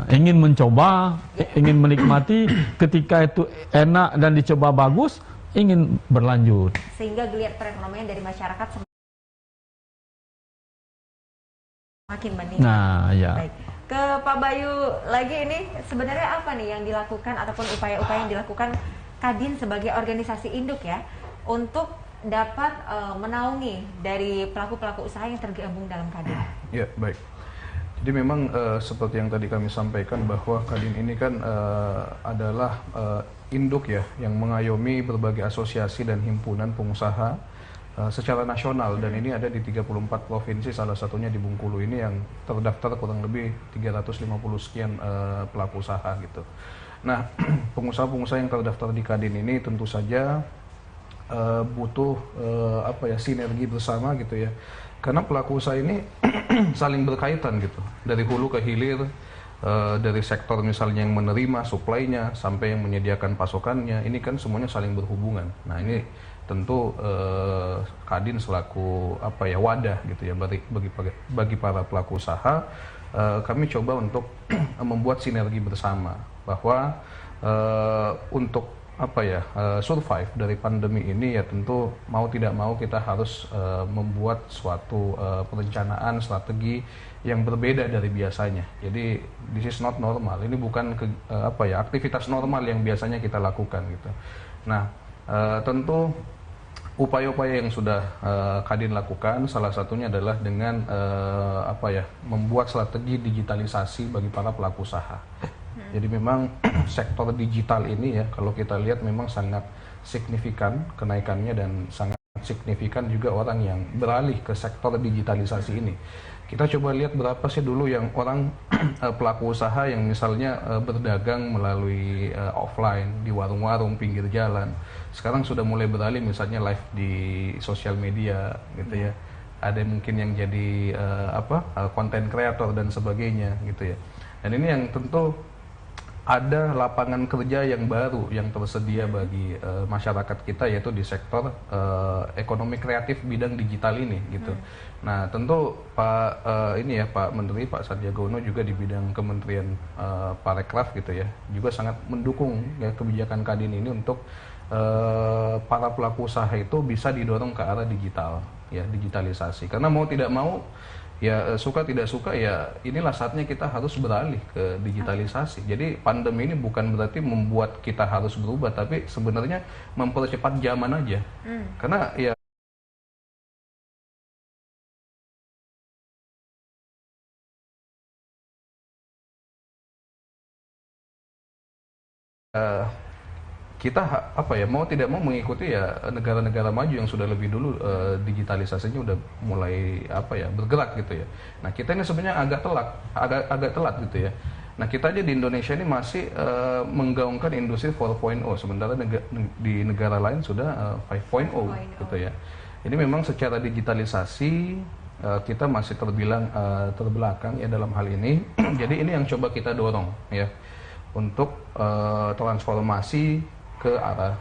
Ingin mencoba, ingin menikmati, ketika itu enak dan dicoba bagus, ingin berlanjut. Sehingga geliat perekonomian dari masyarakat semakin meningkat. Nah, ya. Baik. Ke Pak Bayu lagi, ini sebenarnya apa nih yang dilakukan ataupun upaya-upaya yang dilakukan Kadin sebagai organisasi induk untuk dapat menaungi dari pelaku-pelaku usaha yang tergabung dalam Kadin? Ya, baik. Jadi memang seperti yang tadi kami sampaikan bahwa Kadin ini kan adalah induk yang mengayomi berbagai asosiasi dan himpunan pengusaha secara nasional, dan ini ada di 34 provinsi, salah satunya di Bengkulu ini yang terdaftar kurang lebih 350 sekian pelaku usaha gitu. Nah, pengusaha-pengusaha yang terdaftar di Kadin ini tentu saja butuh sinergi bersama gitu ya. Karena pelaku usaha ini saling berkaitan gitu, dari hulu ke hilir, dari sektor misalnya yang menerima suplainya sampai yang menyediakan pasokannya, ini kan semuanya saling berhubungan. Nah, ini tentu Kadin selaku wadah gitu ya bagi para pelaku usaha, kami coba untuk membuat sinergi bersama bahwa untuk survive dari pandemi ini ya tentu mau tidak mau kita harus membuat suatu perencanaan strategi yang berbeda dari biasanya. Jadi this is not normal. Ini bukan aktivitas normal yang biasanya kita lakukan gitu. Nah, tentu upaya-upaya yang sudah Kadin lakukan, salah satunya adalah dengan membuat strategi digitalisasi bagi para pelaku usaha. Jadi memang sektor digital ini ya, kalau kita lihat memang sangat signifikan kenaikannya dan sangat signifikan juga orang yang beralih ke sektor digitalisasi ini. Kita coba lihat berapa sih dulu yang orang pelaku usaha yang misalnya berdagang melalui offline di warung-warung pinggir jalan. Sekarang sudah mulai beralih misalnya live di sosial media gitu ya. Ada mungkin yang jadi konten kreator dan sebagainya gitu ya. Dan ini yang tentu ada lapangan kerja yang baru yang tersedia bagi masyarakat kita, yaitu di sektor ekonomi kreatif bidang digital ini gitu. Nah tentu Pak Menteri Pak Sandiaga Uno juga di bidang Kementerian Parekraf gitu ya, juga sangat mendukung ya kebijakan Kadin ini untuk para pelaku usaha itu bisa didorong ke arah digital ya, digitalisasi. Karena mau tidak mau ya, suka tidak suka ya, inilah saatnya kita harus beralih ke digitalisasi. Jadi pandemi ini bukan berarti membuat kita harus berubah, tapi sebenarnya mempercepat zaman aja. Karena ya kita mau tidak mau mengikuti ya negara-negara maju yang sudah lebih dulu digitalisasinya udah mulai bergerak gitu ya. Nah kita ini sebenarnya agak telat gitu ya. Nah kita aja di Indonesia ini masih menggaungkan industri 4.0, sementara di negara lain sudah 5.0 gitu ya. Ini memang secara digitalisasi kita masih terbilang terbelakang ya dalam hal ini. Jadi ini yang coba kita dorong ya untuk transformasi ke arah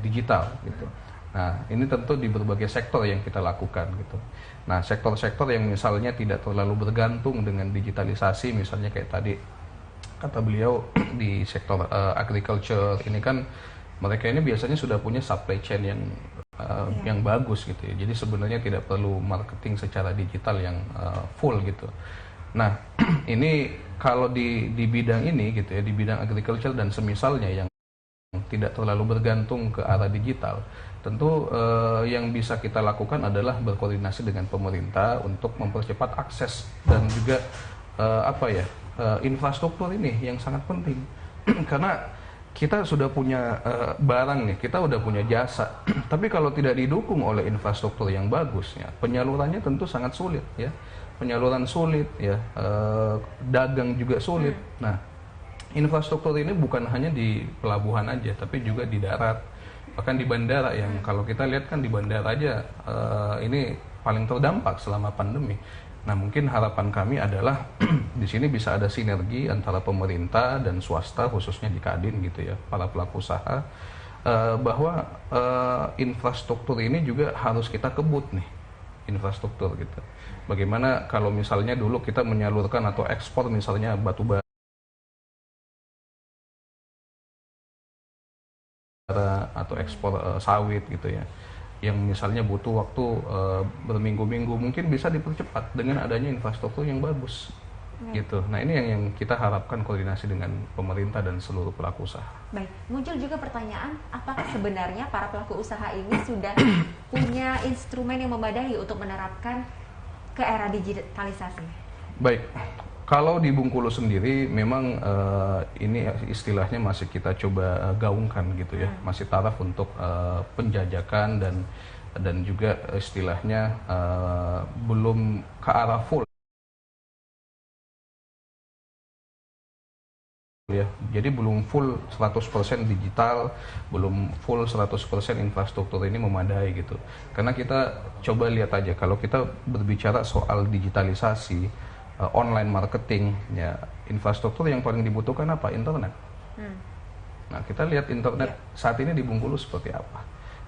digital gitu. Nah ini tentu di berbagai sektor yang kita lakukan gitu. Nah sektor-sektor yang misalnya tidak terlalu bergantung dengan digitalisasi, misalnya kayak tadi kata beliau di sektor agriculture ini kan mereka ini biasanya sudah punya supply chain yang bagus gitu ya. Jadi sebenarnya tidak perlu marketing secara digital yang full gitu. Nah ini kalau di bidang ini gitu ya, di bidang agriculture dan semisalnya yang tidak terlalu bergantung ke arah digital, tentu yang bisa kita lakukan adalah berkoordinasi dengan pemerintah untuk mempercepat akses dan juga infrastruktur ini yang sangat penting. Karena kita sudah punya barang nih, kita udah punya jasa, tapi kalau tidak didukung oleh infrastruktur yang bagus ya, penyalurannya tentu sangat sulit ya. Penyaluran sulit ya, dagang juga sulit. Nah infrastruktur ini bukan hanya di pelabuhan aja, tapi juga di darat, bahkan di bandara yang kalau kita lihat kan di bandara aja ini paling terdampak selama pandemi. Nah mungkin harapan kami adalah di sini bisa ada sinergi antara pemerintah dan swasta, khususnya di Kadin gitu ya, para pelaku usaha, bahwa infrastruktur ini juga harus kita kebut nih, infrastruktur gitu. Bagaimana kalau misalnya dulu kita menyalurkan atau ekspor misalnya batu bara atau ekspor sawit gitu ya, yang misalnya butuh waktu berminggu-minggu, mungkin bisa dipercepat dengan adanya infrastruktur yang bagus gitu. Nah ini yang kita harapkan koordinasi dengan pemerintah dan seluruh pelaku usaha. Baik, muncul juga pertanyaan, apakah sebenarnya para pelaku usaha ini sudah punya instrumen yang memadai untuk menerapkan ke era digitalisasi? Baik, kalau di Bengkulu sendiri memang ini istilahnya masih kita coba gaungkan gitu ya, masih taraf untuk penjajakan dan juga istilahnya belum ke arah full ya. Jadi belum full 100% digital, belum full 100% infrastruktur ini memadai gitu. Karena kita coba lihat aja, kalau kita berbicara soal digitalisasi, online marketing ya, infrastruktur yang paling dibutuhkan apa? Internet. Nah kita lihat internet saat ini di Bengkulu seperti apa.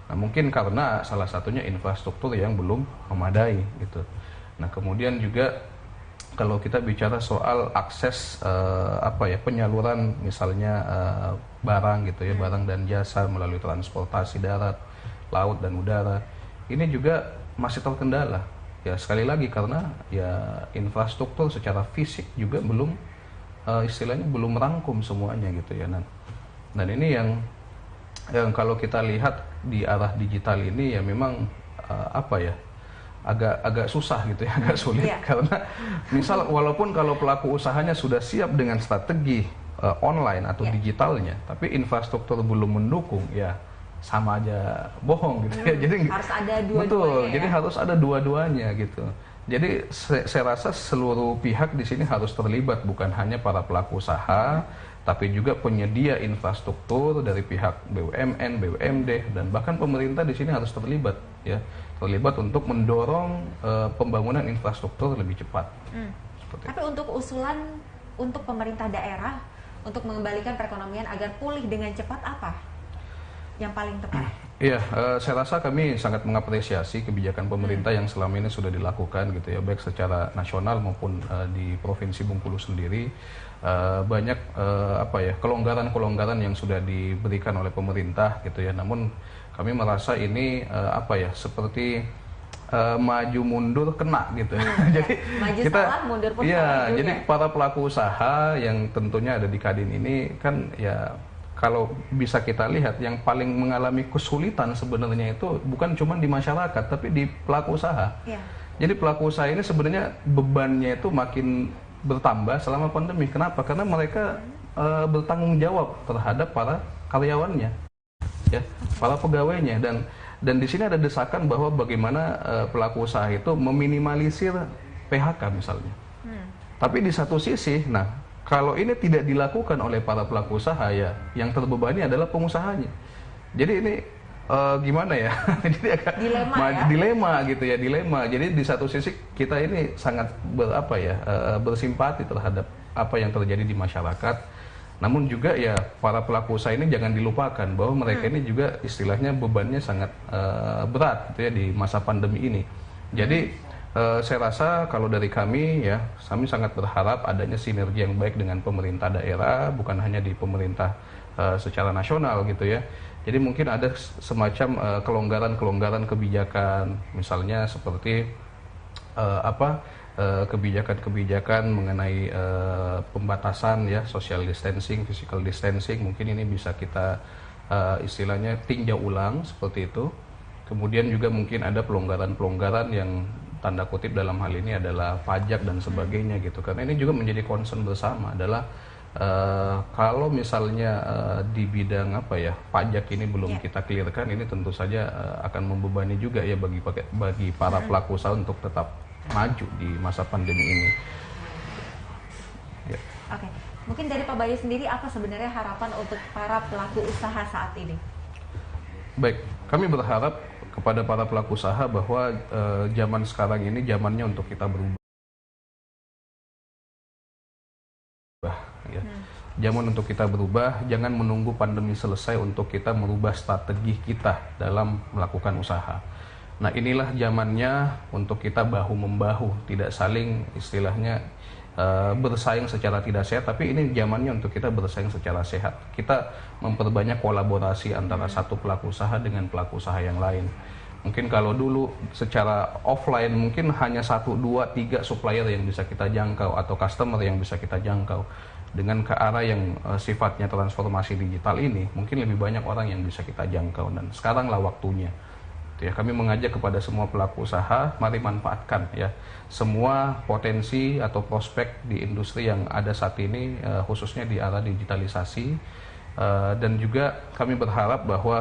Nah mungkin karena salah satunya infrastruktur yang belum memadai gitu. Nah kemudian juga kalau kita bicara soal akses penyaluran misalnya barang gitu ya, barang dan jasa melalui transportasi darat, laut dan udara, ini juga masih terkendala. Ya sekali lagi karena ya infrastruktur secara fisik juga belum istilahnya belum merangkum semuanya gitu ya. Dan ini yang kalau kita lihat di arah digital ini ya memang agak susah gitu ya, agak sulit karena misal walaupun kalau pelaku usahanya sudah siap dengan strategi online atau digitalnya, tapi infrastruktur belum mendukung, ya sama aja bohong gitu ya. Jadi harus ada dua-duanya. Betul, jadi harus ada dua-duanya gitu. Jadi saya rasa seluruh pihak di sini harus terlibat, bukan hanya para pelaku usaha, tapi juga penyedia infrastruktur dari pihak BUMN, BUMD, dan bahkan pemerintah di sini harus terlibat, ya, terlibat untuk mendorong pembangunan infrastruktur lebih cepat. Tapi untuk usulan untuk pemerintah daerah untuk mengembalikan perekonomian agar pulih dengan cepat apa yang paling tepat? Iya, saya rasa kami sangat mengapresiasi kebijakan pemerintah yang selama ini sudah dilakukan gitu ya, baik secara nasional maupun di Provinsi Bengkulu sendiri. Banyak kelonggaran-kelonggaran yang sudah diberikan oleh pemerintah gitu ya. Namun kami merasa ini seperti maju mundur kena gitu. Jadi maju kita salah, mundur pun salah juga. Jadi para pelaku usaha yang tentunya ada di Kadin ini kan ya, kalau bisa kita lihat yang paling mengalami kesulitan sebenarnya itu bukan cuma di masyarakat tapi di pelaku usaha. Jadi pelaku usaha ini sebenarnya bebannya itu makin bertambah selama pandemi. Kenapa? Karena mereka bertanggung jawab terhadap para karyawannya, ya, para pegawainya, dan di sini ada desakan bahwa bagaimana pelaku usaha itu meminimalisir PHK misalnya. Tapi di satu sisi, kalau ini tidak dilakukan oleh para pelaku usaha, ya yang terbebani adalah pengusahanya. Jadi ini gimana ya? Jadi agak dilema gitu ya, dilema. Jadi di satu sisi kita ini sangat bersimpati terhadap apa yang terjadi di masyarakat. Namun juga ya para pelaku usaha ini jangan dilupakan bahwa mereka ini juga istilahnya bebannya sangat berat gitu ya di masa pandemi ini. Jadi saya rasa kalau dari kami ya, kami sangat berharap adanya sinergi yang baik dengan pemerintah daerah, bukan hanya di pemerintah secara nasional gitu ya. Jadi mungkin ada semacam kelonggaran-kelonggaran kebijakan, misalnya seperti kebijakan-kebijakan mengenai pembatasan ya, social distancing, physical distancing, mungkin ini bisa kita istilahnya tinjau ulang seperti itu. Kemudian juga mungkin ada pelonggaran-pelonggaran yang tanda kutip dalam hal ini adalah pajak dan sebagainya gitu. Karena ini juga menjadi concern bersama adalah kalau misalnya di bidang pajak ini belum kita clearkan, ini tentu saja akan membebani juga ya bagi para pelaku usaha untuk tetap maju di masa pandemi ini. Ya. Oke, mungkin dari Pak Bayu sendiri apa sebenarnya harapan untuk para pelaku usaha saat ini? Baik, kami berharap kepada para pelaku usaha bahwa zaman sekarang ini zamannya untuk kita berubah. Ya. Zaman untuk kita berubah, jangan menunggu pandemi selesai untuk kita merubah strategi kita dalam melakukan usaha. Nah, inilah zamannya untuk kita bahu-membahu, tidak saling istilahnya bersaing secara tidak sehat, tapi ini zamannya untuk kita bersaing secara sehat. Kita memperbanyak kolaborasi antara satu pelaku usaha dengan pelaku usaha yang lain. Mungkin kalau dulu secara offline mungkin hanya 1, 2, 3 supplier yang bisa kita jangkau atau customer yang bisa kita jangkau. Dengan ke arah yang sifatnya transformasi digital ini, mungkin lebih banyak orang yang bisa kita jangkau, dan sekaranglah waktunya. Ya, kami mengajak kepada semua pelaku usaha, mari manfaatkan ya semua potensi atau prospek di industri yang ada saat ini, khususnya di arah digitalisasi, dan juga kami berharap bahwa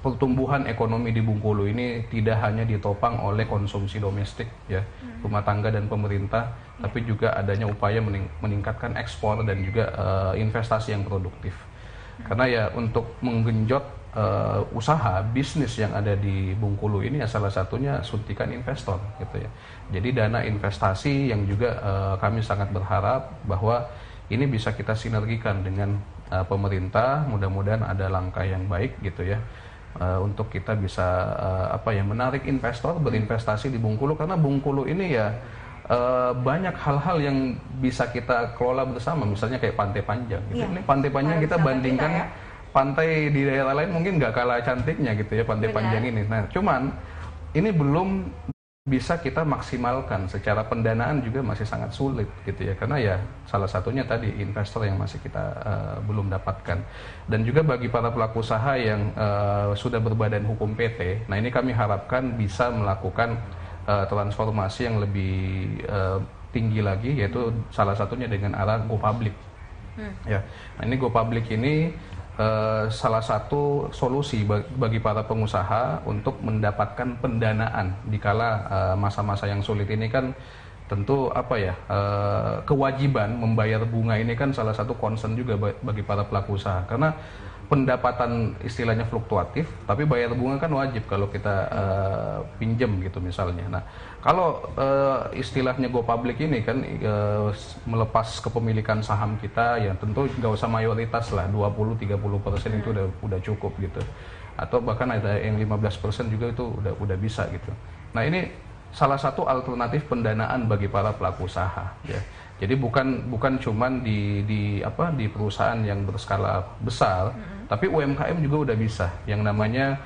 pertumbuhan ekonomi di Bengkulu ini tidak hanya ditopang oleh konsumsi domestik ya, rumah tangga dan pemerintah, tapi juga adanya upaya meningkatkan ekspor dan juga investasi yang produktif. Karena ya untuk menggenjot usaha bisnis yang ada di Bengkulu ini ya salah satunya suntikan investor gitu ya. Jadi dana investasi yang juga kami sangat berharap bahwa ini bisa kita sinergikan dengan pemerintah. Mudah-mudahan ada langkah yang baik gitu ya, untuk kita bisa menarik investor berinvestasi di Bengkulu, karena Bengkulu ini ya banyak hal-hal yang bisa kita kelola bersama, misalnya kayak Pantai Panjang gitu. Ini Pantai Panjang kita bandingkan pantai di daerah lain mungkin nggak kalah cantiknya gitu ya Pantai Panjang ini. Nah, cuman ini belum bisa kita maksimalkan. Secara pendanaan juga masih sangat sulit gitu ya, karena ya salah satunya tadi investor yang masih kita belum dapatkan. Dan juga bagi para pelaku usaha yang sudah berbadan hukum PT, nah ini kami harapkan bisa melakukan transformasi yang lebih tinggi lagi, yaitu salah satunya dengan arah go public. Ya, nah ini go public ini salah satu solusi bagi para pengusaha untuk mendapatkan pendanaan di kala masa-masa yang sulit ini. Kan tentu kewajiban membayar bunga ini kan salah satu concern juga bagi para pelaku usaha, karena pendapatan istilahnya fluktuatif, tapi bayar bunga kan wajib kalau kita pinjam gitu misalnya. Nah, kalau istilahnya go public ini kan melepas kepemilikan saham kita, ya tentu nggak usah mayoritas lah, 20-30% itu udah cukup gitu. Atau bahkan ada yang 15% juga itu udah bisa gitu. Nah, ini salah satu alternatif pendanaan bagi para pelaku usaha ya. Jadi bukan cuman di perusahaan yang berskala besar, tapi UMKM juga udah bisa yang namanya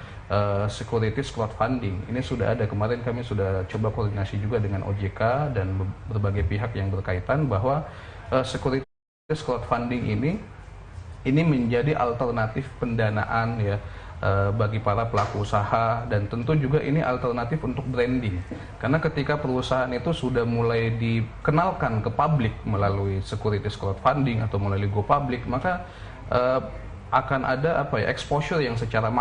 securities crowdfunding. Ini sudah ada, kemarin kami sudah coba koordinasi juga dengan OJK dan berbagai pihak yang berkaitan bahwa securities crowdfunding ini menjadi alternatif pendanaan ya bagi para pelaku usaha, dan tentu juga ini alternatif untuk branding, karena ketika perusahaan itu sudah mulai dikenalkan ke publik melalui securities crowdfunding atau melalui go public, maka akan ada exposure yang secara